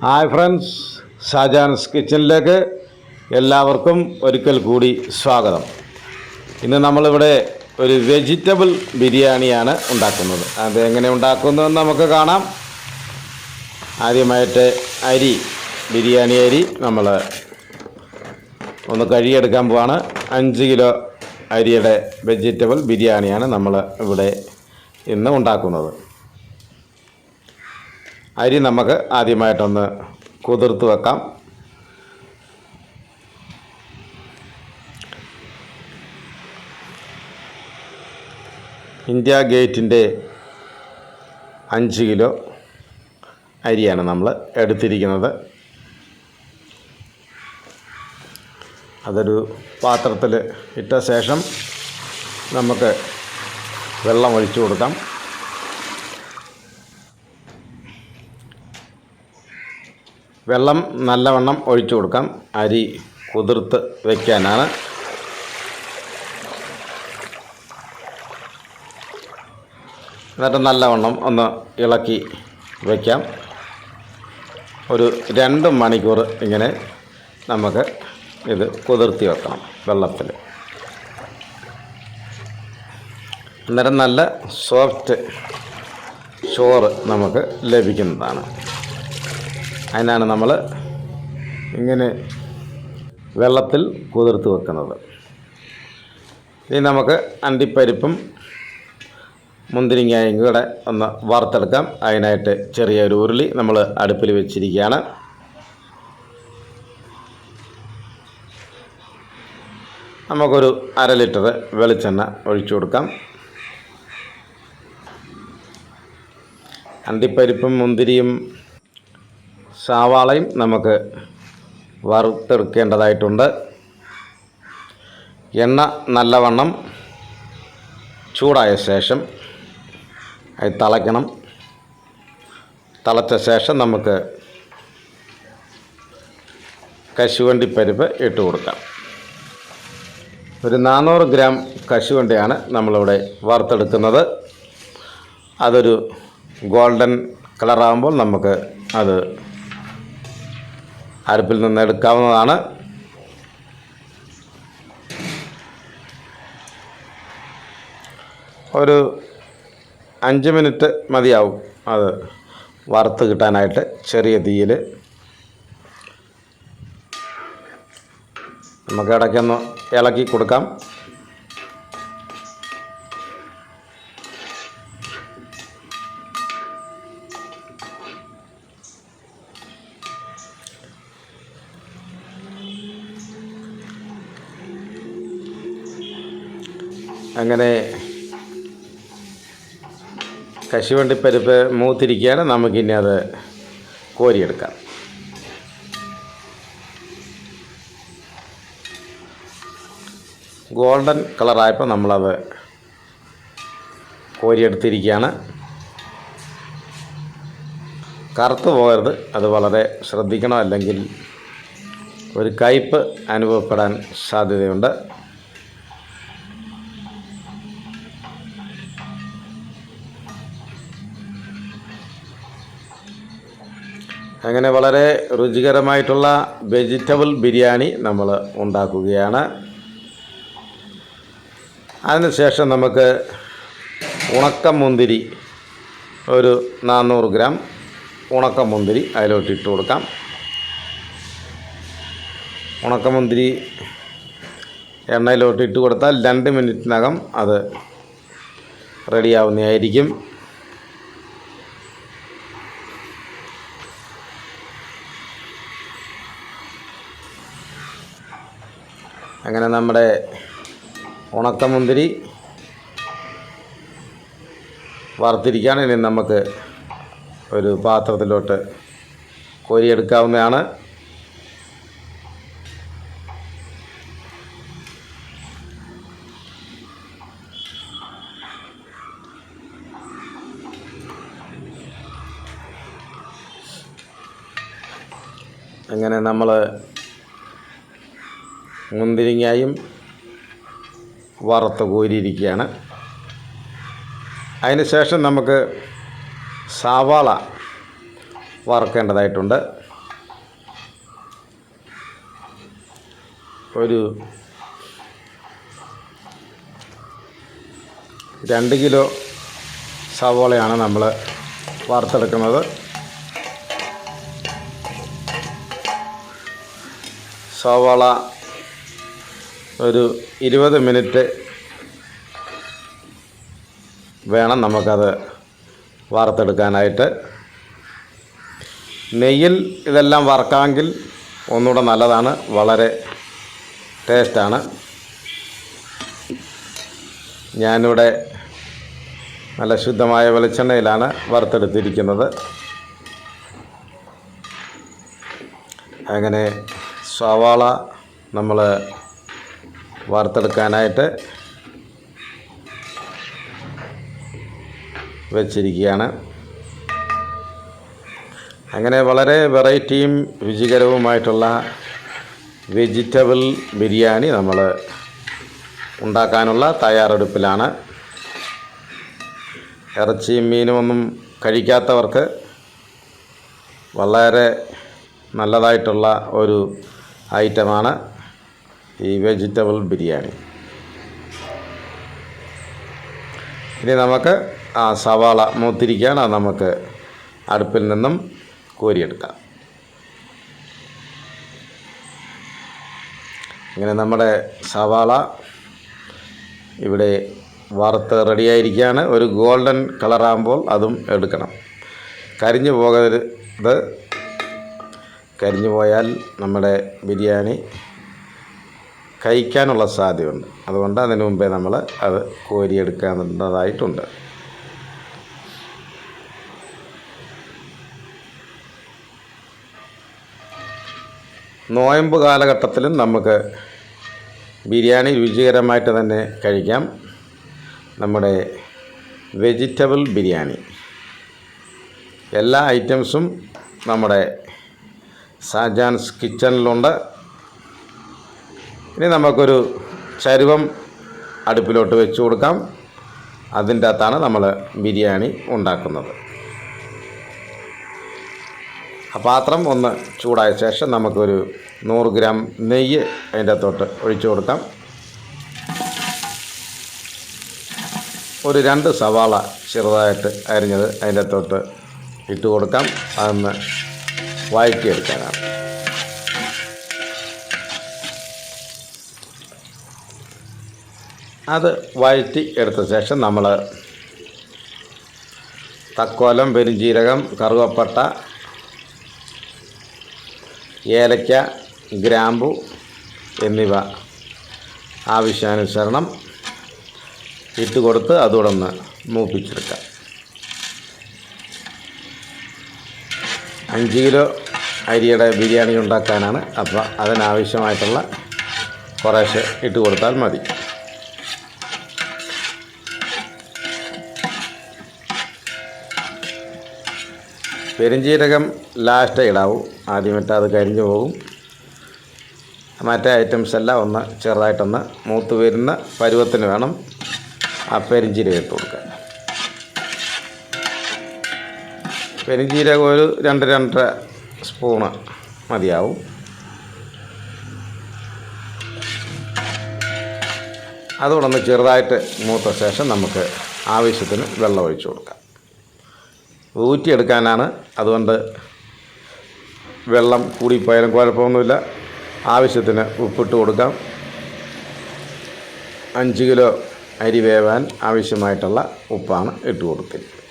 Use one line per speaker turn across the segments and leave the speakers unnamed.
Hi friends, ഷാജാൻസ് കിച്ചണിലേക്ക് എല്ലാവർക്കും ഒരിക്കൽ കൂടി സ്വാഗതം. ഇന്ന് നമ്മളിവിടെ ഒരു വെജിറ്റബിൾ ബിരിയാണിയാണ് ഉണ്ടാക്കുന്നത്. അത് എങ്ങനെ ഉണ്ടാക്കുന്നതെന്ന് നമുക്ക് കാണാം. ആദ്യമായിട്ട് ബിരിയാണി അരി നമ്മൾ ഒന്ന് കഴുകിയെടുക്കാൻ പോവാണ്. 5 കിലോ അരിയുടെ വെജിറ്റബിൾ ബിരിയാണിയാണ് നമ്മൾ ഇവിടെ ഇന്ന് ഉണ്ടാക്കുന്നത്. അരി നമുക്ക് ആദ്യമായിട്ടൊന്ന് കുതിർത്ത് വെക്കാം. ഇന്ത്യ ഗേറ്റിൻ്റെ 5 കിലോ അരിയാണ് നമ്മൾ എടുത്തിരിക്കുന്നത്. അതൊരു പാത്രത്തിൽ ഇട്ട ശേഷം നമുക്ക് വെള്ളം ഒഴിച്ചു കൊടുക്കാം. വെള്ളം നല്ലവണ്ണം ഒഴിച്ചു കൊടുക്കാം. അരി കുതിർത്ത് വയ്ക്കാനാണ്. എന്നിട്ട് നല്ലവണ്ണം ഒന്ന് ഇളക്കി വയ്ക്കാം. ഒരു 2 മണിക്കൂർ ഇങ്ങനെ നമുക്ക് ഇത് കുതിർത്തി വെക്കണം വെള്ളത്തിൽ. അന്നേരം നല്ല സോഫ്റ്റ് ചോറ് നമുക്ക് ലഭിക്കുന്നതാണ്. അതിനാണ് നമ്മൾ ഇങ്ങനെ വെള്ളത്തിൽ കുതിർത്ത് വെക്കുന്നത്. ഇനി നമുക്ക് അണ്ടിപ്പരിപ്പും മുന്തിരിങ്ങയും കൂടെ ഒന്ന് വറുത്തെടുക്കാം. അതിനായിട്ട് ചെറിയൊരു ഉരുളി നമ്മൾ അടുപ്പിൽ വെച്ചിരിക്കുകയാണ്. നമുക്കൊരു 1/2 ലിറ്റർ വെളിച്ചെണ്ണ ഒഴിച്ചു കൊടുക്കാം. അണ്ടിപ്പരിപ്പും മുന്തിരിയും സവാളയും നമുക്ക് വറുത്തെടുക്കേണ്ടതായിട്ടുണ്ട്. എണ്ണ നല്ലവണ്ണം ചൂടായ ശേഷം അത് തിളയ്ക്കണം. തിളച്ച ശേഷം നമുക്ക് കശുവണ്ടിപ്പരിപ്പ് ഇട്ട് കൊടുക്കാം. ഒരു 400 ഗ്രാം കശുവണ്ടിയാണ് നമ്മളിവിടെ വറുത്തെടുക്കുന്നത്. അതൊരു ഗോൾഡൻ കളറാകുമ്പോൾ നമുക്ക് അത് അടുപ്പിൽ നിന്ന് എടുക്കാവുന്നതാണ്. ഒരു 5 മിനിറ്റ് മതിയാവും അത് വറുത്ത് കിട്ടാനായിട്ട്. ചെറിയ തീയിൽ നമുക്ക് ഇടയ്ക്കൊന്ന് ഇളക്കി കൊടുക്കാം. അങ്ങനെ കശുവണ്ടിപ്പരിപ്പ് മൂത്തിരിക്കുകയാണ്. നമുക്കിനി അത് കോരിയെടുക്കാം. ഗോൾഡൻ കളറായപ്പോൾ നമ്മളത് കോരിയെടുത്തിരിക്കുകയാണ്. കറുത്ത് പോകരുത്, അത് വളരെ ശ്രദ്ധിക്കണം. അല്ലെങ്കിൽ ഒരു കയ്പ്പ് അനുഭവപ്പെടാൻ സാധ്യതയുണ്ട്. അങ്ങനെ വളരെ രുചികരമായിട്ടുള്ള വെജിറ്റബിൾ ബിരിയാണി നമ്മൾ ഉണ്ടാക്കുകയാണ്. അതിനുശേഷം നമുക്ക് ഉണക്കമുന്തിരി ഒരു 400 ഗ്രാം ഉണക്കമുന്തിരി അതിലോട്ട് ഇട്ട് കൊടുക്കാം. ഉണക്കമുന്തിരി എണ്ണയിലോട്ട് ഇട്ട് കൊടുത്താൽ 2 മിനിറ്റിനകം അത് റെഡിയാവുന്നതായിരിക്കും. അങ്ങനെ നമ്മുടെ ഉണക്കമുന്തിരി വറുത്തിരിക്കുകയാണ്. ഇനി നമുക്ക് ഒരു പാത്രത്തിലോട്ട് കോരിയെടുക്കാവുന്നതാണ്. അങ്ങനെ നമ്മൾ മുന്തിരിങ്ങയും വറുത്ത് കോരിയിരിക്കുകയാണ്. അതിന് ശേഷം നമുക്ക് സവാള വറുക്കേണ്ടതായിട്ടുണ്ട്. ഒരു 2 കിലോ സവോളയാണ് നമ്മൾ വറുത്തെടുക്കുന്നത്. സവോള ഒരു 20 മിനിറ്റ് വേണം നമുക്കത് വറുത്തെടുക്കാനായിട്ട്. നെയ്യിൽ ഇതെല്ലാം വറുക്കാമെങ്കിൽ ഒന്നുകൂടെ നല്ലതാണ്, വളരെ ടേസ്റ്റാണ്. ഞാനിവിടെ നല്ല ശുദ്ധമായ വെളിച്ചെണ്ണയിലാണ് വറുത്തെടുത്തിരിക്കുന്നത്. അങ്ങനെ സവാള നമ്മൾ വറുത്തെടുക്കാനായിട്ട് വെച്ചിരിക്കുകയാണ്. അങ്ങനെ വളരെ വെറൈറ്റിയും രുചികരവുമായിട്ടുള്ള വെജിറ്റബിൾ ബിരിയാണി നമ്മൾ ഉണ്ടാക്കാനുള്ള തയ്യാറെടുപ്പിലാണ്. ഇറച്ചിയും മീനുമൊന്നും കഴിക്കാത്തവർക്ക് വളരെ നല്ലതായിട്ടുള്ള ഒരു ഐറ്റമാണ് ഈ വെജിറ്റബിൾ ബിരിയാണി. ഇനി നമുക്ക് ആ സവാള മൂത്തിരിക്കുകയാണ്, അത് നമുക്ക് അടുപ്പിൽ നിന്നും കോരിയെടുക്കാം. ഇങ്ങനെ നമ്മുടെ സവാള ഇവിടെ വറുത്ത് റെഡിയായിരിക്കുകയാണ്. ഒരു ഗോൾഡൻ കളറാകുമ്പോൾ അതും എടുക്കണം. കരിഞ്ഞു പോകരുത്. കരിഞ്ഞു പോയാൽ നമ്മുടെ ബിരിയാണി കഴിക്കാനുള്ള സാധ്യതയുണ്ട്. അതുകൊണ്ട് അതിനു മുമ്പേ നമ്മൾ അത് കോരിയെടുക്കേണ്ടതായിട്ടുണ്ട്. നോയമ്പ് കാലഘട്ടത്തിലും നമുക്ക് ബിരിയാണി രുചികരമായിട്ട് തന്നെ കഴിക്കാം. നമ്മുടെ വെജിറ്റബിൾ ബിരിയാണി എല്ലാ ഐറ്റംസും നമ്മുടെ സാജാൻസ് കിച്ചണിലുണ്ട്. ഇനി നമുക്കൊരു ചരുവം അടുപ്പിലോട്ട് വെച്ച് കൊടുക്കാം. അതിൻ്റെ അകത്താണ് നമ്മൾ ബിരിയാണി ഉണ്ടാക്കുന്നത്. ആ പാത്രം ഒന്ന് ചൂടായ ശേഷം നമുക്കൊരു 100 ഗ്രാം നെയ്യ് അതിൻ്റെ അകത്തോട്ട് ഒഴിച്ചു കൊടുക്കാം. ഒരു 2 സവാള ചെറുതായിട്ട് അരിഞ്ഞത് അതിൻ്റെ അകത്തോട്ട് ഇട്ട് കൊടുക്കാം. അതൊന്ന് വഴറ്റിയെടുക്കാനാണ്. അത് വഴറ്റി എടുത്ത ശേഷം നമ്മൾ തക്കോലം, പെരുംജീരകം, കറുവപ്പട്ട, ഏലക്ക, ഗ്രാമ്പു എന്നിവ ആവശ്യാനുസരണം ഇട്ട് കൊടുത്ത് അതുകൂടെ ഒന്ന് മൂപ്പിച്ചെടുക്കാം. 5 കിലോ അരിയുടെ ബിരിയാണി ഉണ്ടാക്കാനാണ്. അപ്പോൾ അതിനാവശ്യമായിട്ടുള്ള കുറേശ്ശെ ഇട്ട് കൊടുത്താൽ മതി. പെരുംജീരകം ലാസ്റ്റ് ഇടാവൂ, ആദ്യമിട്ട് അത് കരിഞ്ഞു പോകും. മറ്റേ ഐറ്റംസ് എല്ലാം ഒന്ന് ചെറുതായിട്ടൊന്ന് മൂത്ത് വരുന്ന പരുവത്തിന് വേണം ആ പെരുംജീരകം ഇട്ട് കൊടുക്കാൻ. പെരുംജീരകം ഒരു 2-2.5 സ്പൂണ് മതിയാവും. അതുകൂടെ ഒന്ന് ചെറുതായിട്ട് മൂത്ത ശേഷം നമുക്ക് ആവശ്യത്തിന് വെള്ളം ഒഴിച്ചു കൊടുക്കാം. ഊറ്റിയെടുക്കാനാണ്, അതുകൊണ്ട് വെള്ളം കൂടിപ്പോയാലും കുഴപ്പമൊന്നുമില്ല. ആവശ്യത്തിന് ഉപ്പിട്ട് കൊടുക്കാം. 5 കിലോ അരി വേവാൻ ആവശ്യമായിട്ടുള്ള ഉപ്പാണ് ഇട്ട് കൊടുത്തിരിക്കുന്നത്.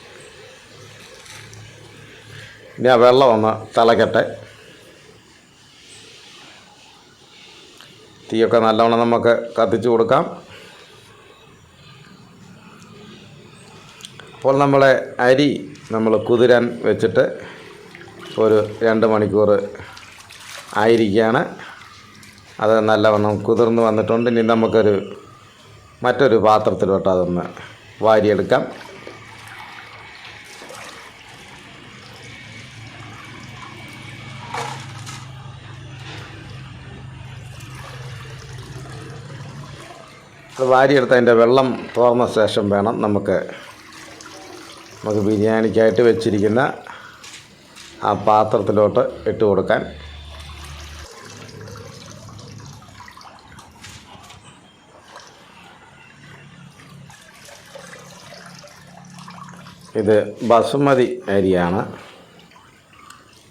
ഇനി ആ വെള്ളം ഒന്ന് തിളക്കട്ടെ. തീയൊക്കെ നല്ലവണ്ണം നമുക്ക് കത്തിച്ച് കൊടുക്കാം. അപ്പോൾ നമ്മളെ അരി നമ്മൾ കുതിരാൻ വെച്ചിട്ട് ഒരു 2 മണിക്കൂർ ആയിരിക്കുകയാണ്. അത് നല്ലവണ്ണം കുതിർന്ന് വന്നിട്ടുണ്ട്. ഇനി നമുക്കൊരു മറ്റൊരു പാത്രത്തിലോട്ട് അതൊന്ന് വാരിയെടുക്കാം. അത് വാരിയെടുത്ത് അതിൻ്റെ വെള്ളം തോർന്ന ശേഷം വേണം നമുക്ക് ബിരിയാണിക്കായിട്ട് വെച്ചിരിക്കുന്ന ആ പാത്രത്തിലോട്ട് ഇട്ട് കൊടുക്കാൻ. ഇത് ബസുമതി അരിയാണ്.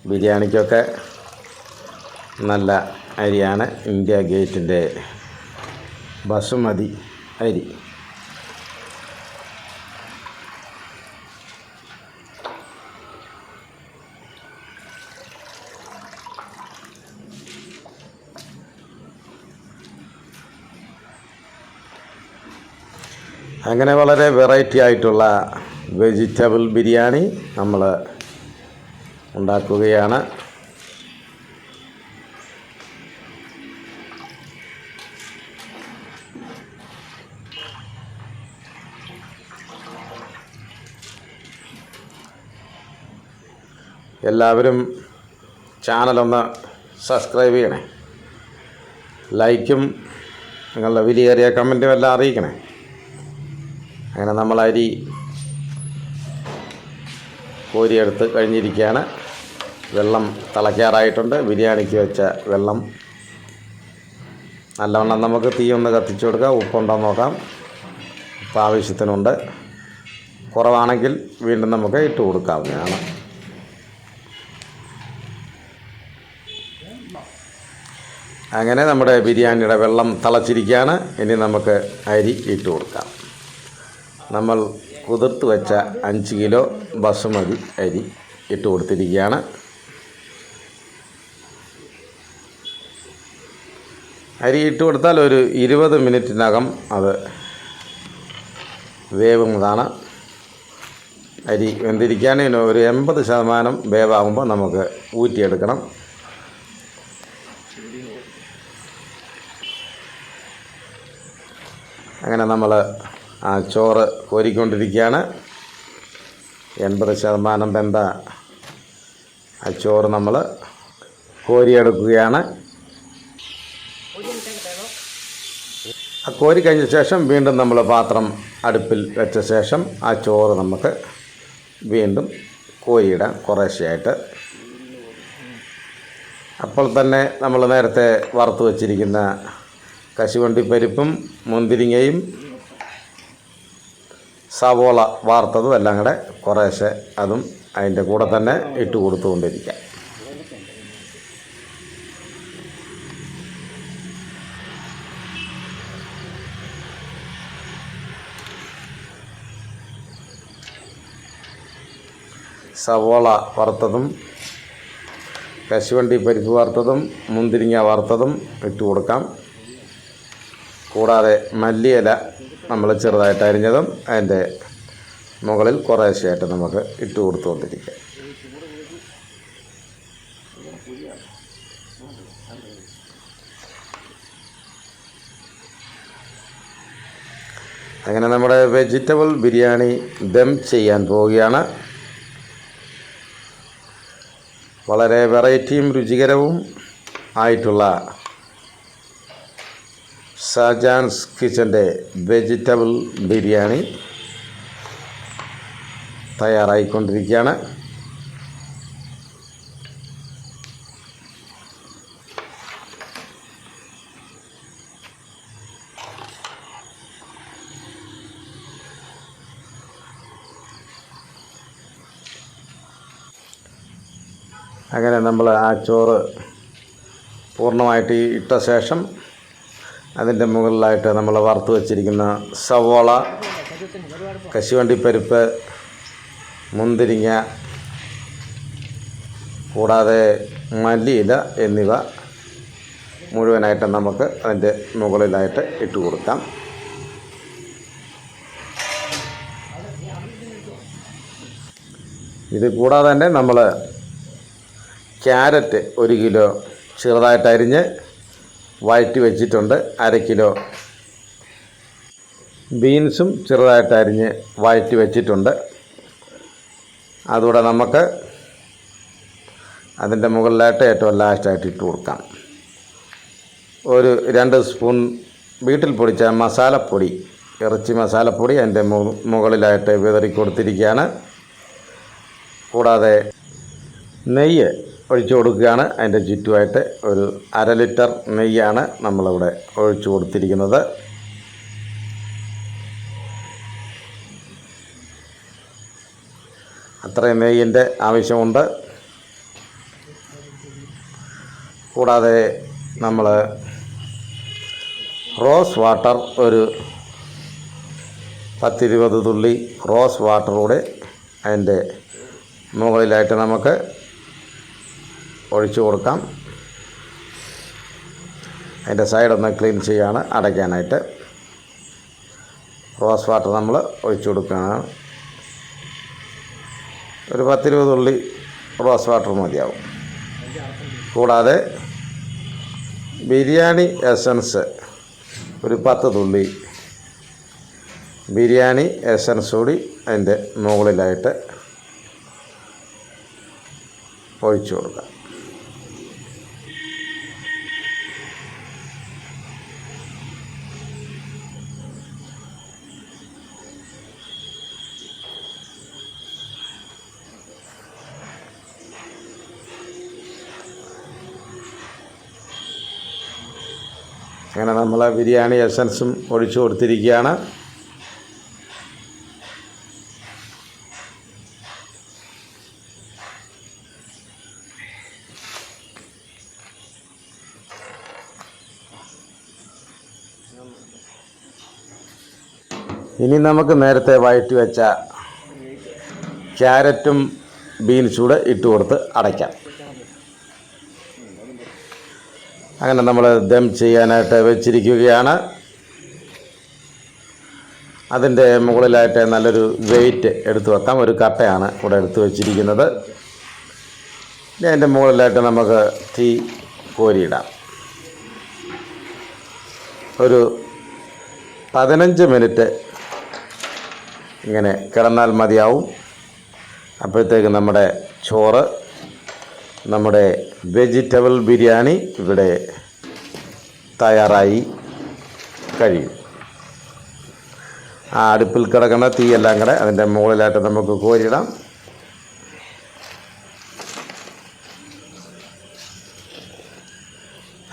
ബിരിയാണിക്കൊക്കെ നല്ല അരിയാണ്. ഇന്ത്യ ഗേറ്റിൻ്റെ ബസുമതി അരി. അങ്ങനെ വളരെ വെറൈറ്റി ആയിട്ടുള്ള വെജിറ്റബിൾ ബിരിയാണി നമ്മൾ ഉണ്ടാക്കുകയാണ്. എല്ലാവരും ചാനലൊന്ന് സബ്സ്ക്രൈബ് ചെയ്യണേ. ലൈക്കും നിങ്ങളുടെ വിലയേറിയ കമൻറ്റും എല്ലാം അറിയിക്കണേ. അങ്ങനെ നമ്മൾ അരി കോരിയെടുത്ത് കഴിഞ്ഞിരിക്കുകയാണ്. വെള്ളം തിളയ്ക്കാറായിട്ടുണ്ട്. ബിരിയാണിക്ക് വെച്ച വെള്ളം നല്ലവണ്ണം നമുക്ക് തീ ഒന്ന് കത്തിച്ചു കൊടുക്കാം. ഉപ്പുണ്ടോ നോക്കാം. ഉപ്പ് ആവശ്യത്തിനുണ്ട്. കുറവാണെങ്കിൽ വീണ്ടും നമുക്ക് ഇട്ട് കൊടുക്കാവുന്നതാണ്. അങ്ങനെ നമ്മുടെ ബിരിയാണിയുടെ വെള്ളം തിളച്ചിരിക്കുകയാണ്. ഇനി നമുക്ക് അരി ഇട്ട് കൊടുക്കാം. നമ്മൾ കുതിർത്ത് വെച്ച 5 കിലോ ബസുമതി അരി ഇട്ട് കൊടുത്തിരിക്കുകയാണ്. അരി ഇട്ട് കൊടുത്താൽ ഒരു 20 മിനിറ്റിനകം അത് വേവുന്നതാണ്. അരി വെന്തിരിക്കാൻ ഒരു 80% വേവാകുമ്പോൾ നമുക്ക് ഊറ്റിയെടുക്കണം. അങ്ങനെ നമ്മൾ ആ ചോറ് കോരിക്കൊണ്ടിരിക്കുകയാണ്. 80% വെന്ത ആ ചോറ് നമ്മൾ കോരിയെടുക്കുകയാണ്. ആ കോരി കഴിഞ്ഞ ശേഷം വീണ്ടും നമ്മൾ പാത്രം അടുപ്പിൽ വെച്ച ശേഷം ആ ചോറ് നമുക്ക് വീണ്ടും കോരിയിടാം കുറേശ്ശെയായിട്ട്. അപ്പോൾ തന്നെ നമ്മൾ നേരത്തെ വറുത്ത് വച്ചിരിക്കുന്ന കശുവണ്ടിപ്പരിപ്പും മുന്തിരിങ്ങയും സവോള വാർത്തതും എല്ലാം കൂടെ കുറേശ്ശെ അതും അതിൻ്റെ കൂടെ തന്നെ ഇട്ട് കൊടുത്തുകൊണ്ടിരിക്കാം. സവോള വറുത്തതും കശുവണ്ടി പരിപ്പ് വറുത്തതും മുന്തിരിങ്ങ വറുത്തതും ഇട്ട് കൊടുക്കാം. കൂടാതെ മല്ലിയില നമ്മൾ ചെറുതായിട്ട് അരിഞ്ഞതും അതിൻ്റെ മുകളിൽ കുറേശ്ശെയായിട്ട് നമുക്ക് ഇട്ട് കൊടുത്തുകൊണ്ടിരിക്കാം. അങ്ങനെ നമ്മുടെ വെജിറ്റബിൾ ബിരിയാണി ദം ചെയ്യാൻ പോവുകയാണ്. വളരെ വെറൈറ്റിയും രുചികരവും ആയിട്ടുള്ള സജാൻസ് കിച്ചൻ്റെ വെജിറ്റബിൾ ബിരിയാണി തയ്യാറായിക്കൊണ്ടിരിക്കുകയാണ്. അങ്ങനെ നമ്മൾ ആ ചോറ് പൂർണ്ണമായിട്ട് ഇട്ട ശേഷം അതിൻ്റെ മുകളിലായിട്ട് നമ്മൾ വറുത്ത് വച്ചിരിക്കുന്ന സവോള, കശുവണ്ടിപ്പരിപ്പ്, മുന്തിരിങ്ങ, കൂടാതെ മല്ലിയില എന്നിവ മുഴുവനായിട്ട് നമുക്ക് അതിൻ്റെ മുകളിലായിട്ട് ഇട്ട് കൊടുക്കാം. ഇത് കൂടാതെ തന്നെ നമ്മൾ ക്യാരറ്റ് 1 കിലോ ചെറുതായിട്ട് അരിഞ്ഞ് വഴറ്റി വെച്ചിട്ടുണ്ട്. 1/2 കിലോ ബീൻസും ചെറുതായിട്ട് അരിഞ്ഞ് വഴറ്റി വെച്ചിട്ടുണ്ട്. അതുകൂടെ നമുക്ക് അതിൻ്റെ മുകളിലായിട്ട് ഏറ്റവും ലാസ്റ്റായിട്ട് ഇട്ട് കൊടുക്കാം. ഒരു 2 സ്പൂൺ വീട്ടിൽ പൊടിച്ച മസാലപ്പൊടി, ഇറച്ചി മസാലപ്പൊടി അതിൻ്റെ മുകളിലായിട്ട് വിതറി കൊടുത്തിരിക്കുകയാണ്. കൂടാതെ നെയ്യ് ഒഴിച്ചു കൊടുക്കുകയാണ്. അതിൻ്റെ ചുറ്റുമായിട്ട് ഒരു 1/2 ലിറ്റർ നെയ്യാണ് നമ്മളിവിടെ ഒഴിച്ചു കൊടുത്തിരിക്കുന്നത്. അത്രയും നെയ്യിൻ്റെ ആവശ്യമുണ്ട്. കൂടാതെ നമ്മൾ റോസ് വാട്ടർ ഒരു 10-20 തുള്ളി റോസ് വാട്ടർ കൂടെ അതിൻ്റെ മുകളിലായിട്ട് നമുക്ക് ഒഴിച്ചു കൊടുക്കാം. അതിൻ്റെ സൈഡൊന്ന് ക്ലീൻ ചെയ്യാണ് അടയ്ക്കാനായിട്ട് റോസ് വാട്ടർ നമ്മൾ ഒഴിച്ചു കൊടുക്കുകയാണ്. ഒരു 10-20 തുള്ളി റോസ് വാട്ടർ മതിയാവും. കൂടാതെ ബിരിയാണി എസൻസ് ഒരു 10 തുള്ളി ബിരിയാണി എസൻസ് കൂടി അതിൻ്റെ മുകളിലായിട്ട് ഒഴിച്ചു കൊടുക്കാം. അങ്ങനെ നമ്മൾ ബിരിയാണി എസൻസും ഒഴിച്ചു കൊടുത്തിരിക്കുകയാണ്. ഇനി നമുക്ക് നേരത്തെ വഴറ്റി വെച്ച ക്യാരറ്റും ബീൻസും കൂടെ ഇട്ട് കൊടുത്ത് അടയ്ക്കാം. അങ്ങനെ നമ്മൾ ദം ചെയ്യാനായിട്ട് വെച്ചിരിക്കുകയാണ്. അതിൻ്റെ മുകളിലായിട്ട് നല്ലൊരു വെയിറ്റ് എടുത്ത് വെക്കാം. ഒരു കട്ടയാണ് ഇവിടെ എടുത്ത് വെച്ചിരിക്കുന്നത്. ഇനി അതിൻ്റെ മുകളിലായിട്ട് നമുക്ക് തീ കോരിയിടാം. ഒരു 15 മിനിറ്റ് ഇങ്ങനെ കിടന്നാൽ മതിയാവും. അപ്പോഴത്തേക്ക് നമ്മുടെ ചോറ്, നമ്മുടെ വെജിറ്റബിൾ ബിരിയാണി ഇവിടെ തയ്യാറായി കഴിയും. ആ അടുപ്പിൽ കിടക്കുന്ന തീയെല്ലാം കൂടെ അതിൻ്റെ മുകളിലായിട്ട് നമുക്ക് കോരിയിടാം.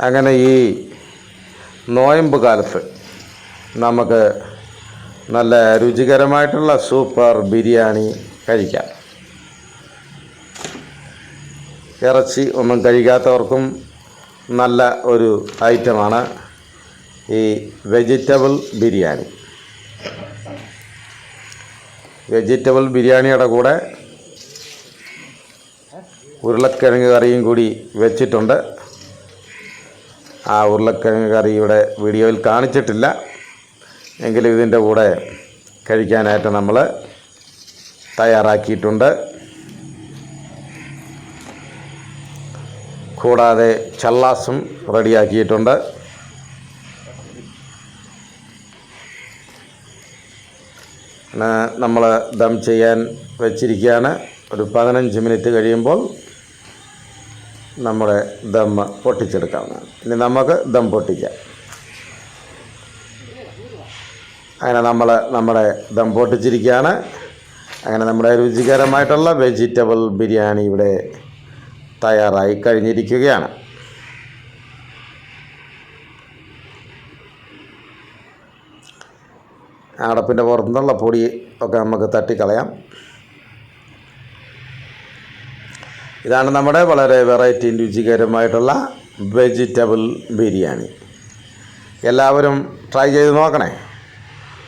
അങ്ങനെ ഈ നോയമ്പ് കാലത്ത് നമുക്ക് നല്ല രുചികരമായിട്ടുള്ള സൂപ്പർ ബിരിയാണി കഴിക്കാം. ഇറച്ചി ഒന്നും കഴിക്കാത്തവർക്കും നല്ല ഒരു ഐറ്റമാണ് ഈ വെജിറ്റബിൾ ബിരിയാണി. വെജിറ്റബിൾ ബിരിയാണിയുടെ കൂടെ ഉരുളക്കിഴങ്ങ് കറിയും കൂടി വെച്ചിട്ടുണ്ട്. ആ ഉരുളക്കിഴങ്ങ് കറി ഇവിടെ വീഡിയോയിൽ കാണിച്ചിട്ടില്ല. എങ്കിലും ഇതിൻ്റെ കൂടെ കഴിക്കാനായിട്ട് നമ്മൾ തയ്യാറാക്കിയിട്ടുണ്ട്. കൂടാതെ ചള്ളാസും റെഡിയാക്കിയിട്ടുണ്ട്. നമ്മൾ ദം ചെയ്യാൻ വെച്ചിരിക്കുകയാണ്. ഒരു 15 മിനിറ്റ് കഴിയുമ്പോൾ നമ്മുടെ ദം പൊട്ടിച്ചെടുക്കാവുന്നതാണ്. ഇനി നമുക്ക് ദം പൊട്ടിക്കാം. അങ്ങനെ നമ്മൾ നമ്മുടെ ദം പൊട്ടിച്ചിരിക്കുകയാണ്. അങ്ങനെ നമ്മുടെ രുചികരമായിട്ടുള്ള വെജിറ്റബിൾ ബിരിയാണി ഇവിടെ തയ്യാറായി കഴിഞ്ഞിരിക്കുകയാണ്. അടപ്പിൻ്റെ പുറത്തുനിന്നുള്ള പൊടി ഒക്കെ നമുക്ക് തട്ടിക്കളയാം. ഇതാണ് നമ്മുടെ വളരെ വെറൈറ്റി രുചികരമായിട്ടുള്ള വെജിറ്റബിൾ ബിരിയാണി. എല്ലാവരും ട്രൈ ചെയ്ത് നോക്കണേ.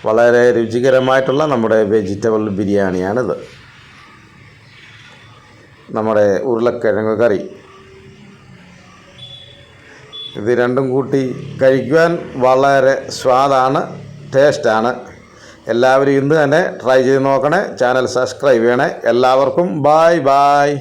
വളരെ രുചികരമായിട്ടുള്ള നമ്മുടെ വെജിറ്റബിൾ ബിരിയാണിയാണിത്. നമ്മുടെ ഉരുളക്കിഴങ്ങ് കറി ഇത് രണ്ടും കൂട്ടി കഴിക്കുവാൻ വളരെ സ്വാദാണ്, ടേസ്റ്റാണ്. എല്ലാവരും ഇന്ന് തന്നെ ട്രൈ ചെയ്ത് നോക്കണേ. ചാനൽ സബ്സ്ക്രൈബ് ചെയ്യണേ. എല്ലാവർക്കും ബായ് ബായ്.